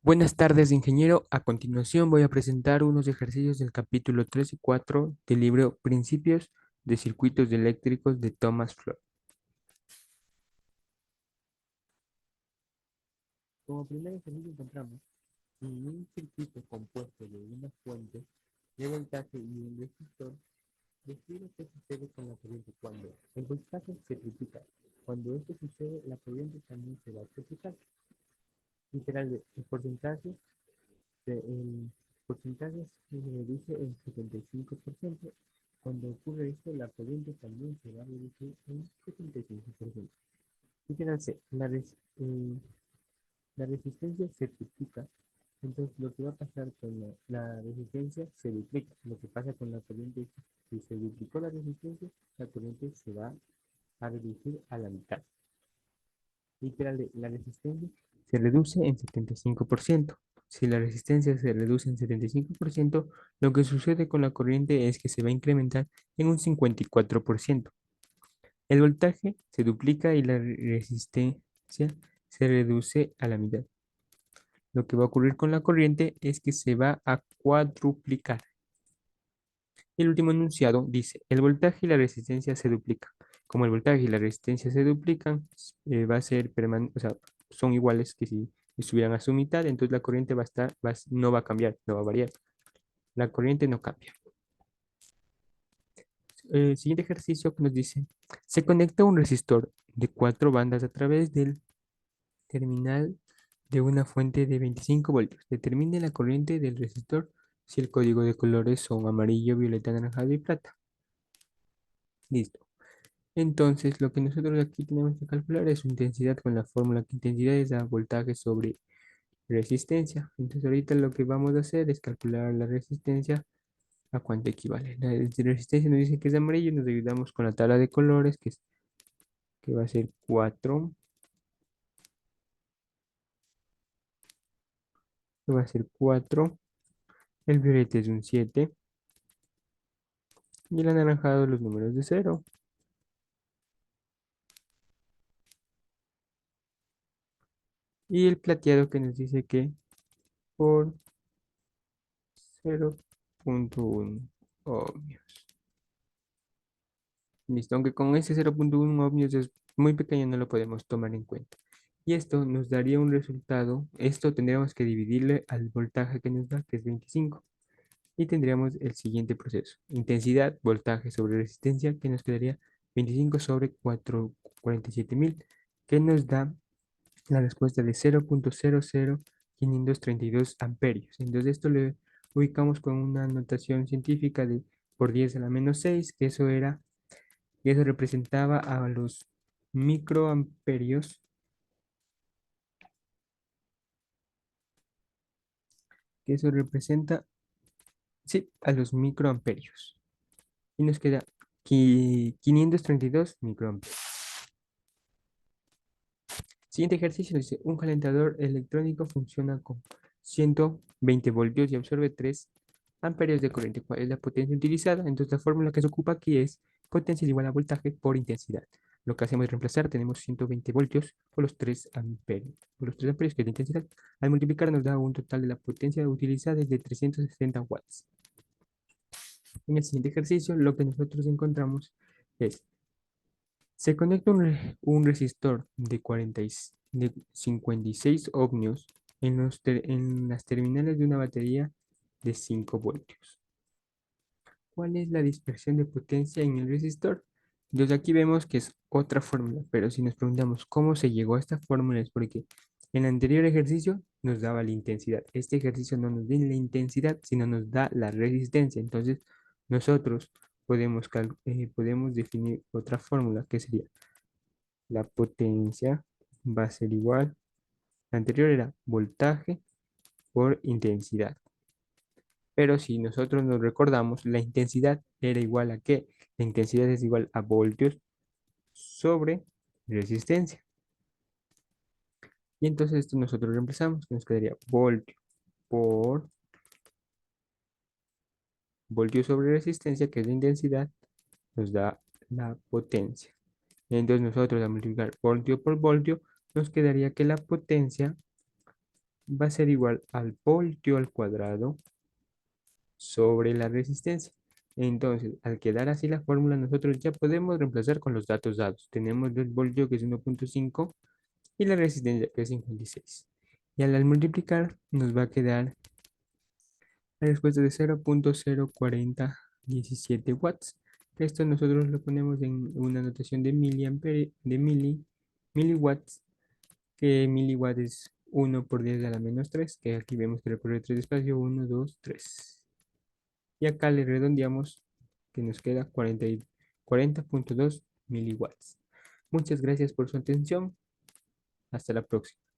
Buenas tardes, ingeniero. A continuación voy a presentar unos ejercicios del capítulo 3 y 4 del libro Principios de Circuitos Eléctricos de Thomas Flood. Como primer ejercicio encontramos en un circuito compuesto de una fuente de voltaje y un resistor, describe qué sucede con la corriente cuando el voltaje se triplica. Cuando esto sucede, la corriente también se va a triplicar. Literal, el porcentaje se reduce en 75%. Cuando ocurre esto, la corriente también se va a reducir en 75%. Fíjense, la resistencia se triplica, entonces lo que va a pasar con la resistencia se duplica. Lo que pasa con la corriente es que si se duplicó la resistencia, la corriente se va a reducir a la mitad. Literal, la resistencia se reduce en 75%. Si la resistencia se reduce en 75%, lo que sucede con la corriente es que se va a incrementar en un 54%. El voltaje se duplica y la resistencia se reduce a la mitad. Lo que va a ocurrir con la corriente es que se va a cuadruplicar. El último enunciado dice, el voltaje y la resistencia se duplican. Como el voltaje y la resistencia se duplican, va a ser permanente, o sea, son iguales que si estuvieran a su mitad, entonces la corriente no va a cambiar, no va a variar. La corriente no cambia. El siguiente ejercicio que nos dice, se conecta un resistor de 4 bandas a través del terminal de una fuente de 25 voltios. Determine la corriente del resistor si el código de colores son amarillo, violeta, anaranjado y plata. Listo. Entonces, lo que nosotros aquí tenemos que calcular es su intensidad con la fórmula que intensidad es a voltaje sobre resistencia. Entonces, ahorita lo que vamos a hacer es calcular la resistencia a cuánto equivale. La resistencia nos dice que es amarillo, nos ayudamos con la tabla de colores, que va a ser 4, que va a ser 4. El violeta es un 7 y el anaranjado los números de 0. Y el plateado que nos dice que por 0,1 ohmios. Listo, aunque con ese 0,1 ohmios es muy pequeño, no lo podemos tomar en cuenta. Y esto nos daría un resultado, esto tendríamos que dividirle al voltaje que nos da, que es 25. Y tendríamos el siguiente proceso. Intensidad, voltaje sobre resistencia, que nos quedaría 25 sobre 47.000, que nos da la respuesta de 0,00532 amperios. Entonces esto lo ubicamos con una notación científica de por 10 a la menos 6, que eso representaba a los microamperios, que eso representa, sí, a los microamperios. Y nos queda 532 microamperios. Siguiente ejercicio dice, un calentador electrónico funciona con 120 voltios y absorbe 3 amperios de corriente. ¿Cuál es la potencia utilizada? Entonces la fórmula que se ocupa aquí es potencia es igual a voltaje por intensidad. Lo que hacemos es reemplazar, tenemos 120 voltios por los 3 amperios. Por los 3 amperios que es la intensidad. Al multiplicar nos da un total de la potencia utilizada de 360 watts. En el siguiente ejercicio lo que nosotros encontramos es se conecta un resistor de 56 ohmios en las terminales de una batería de 5 voltios. ¿Cuál es la dispersión de potencia en el resistor? Entonces aquí vemos que es otra fórmula, pero si nos preguntamos cómo se llegó a esta fórmula es porque en el anterior ejercicio nos daba la intensidad. Este ejercicio no nos da la intensidad, sino nos da la resistencia. Entonces nosotros podemos definir otra fórmula que sería la potencia va a ser igual. La anterior era voltaje por intensidad. Pero si nosotros nos recordamos, la intensidad era igual a ¿qué? La intensidad es igual a voltios sobre resistencia. Y entonces esto nosotros reemplazamos, que nos quedaría voltio por voltio sobre resistencia, que es la intensidad, nos da la potencia. Entonces nosotros al multiplicar voltio por voltio, nos quedaría que la potencia va a ser igual al voltio al cuadrado sobre la resistencia. Entonces, al quedar así la fórmula, nosotros ya podemos reemplazar con los datos dados. Tenemos el voltio que es 1.5 y la resistencia que es 56. Y al multiplicar nos va a quedar la respuesta de 0.04017 watts. Esto nosotros lo ponemos en una notación de miliampere, miliwatts, que miliwatt es 1 por 10 a la menos 3, que aquí vemos que recorre 3 espacio, 1, 2, 3. Y acá le redondeamos que nos queda 40.2 miliwatts. Muchas gracias por su atención. Hasta la próxima.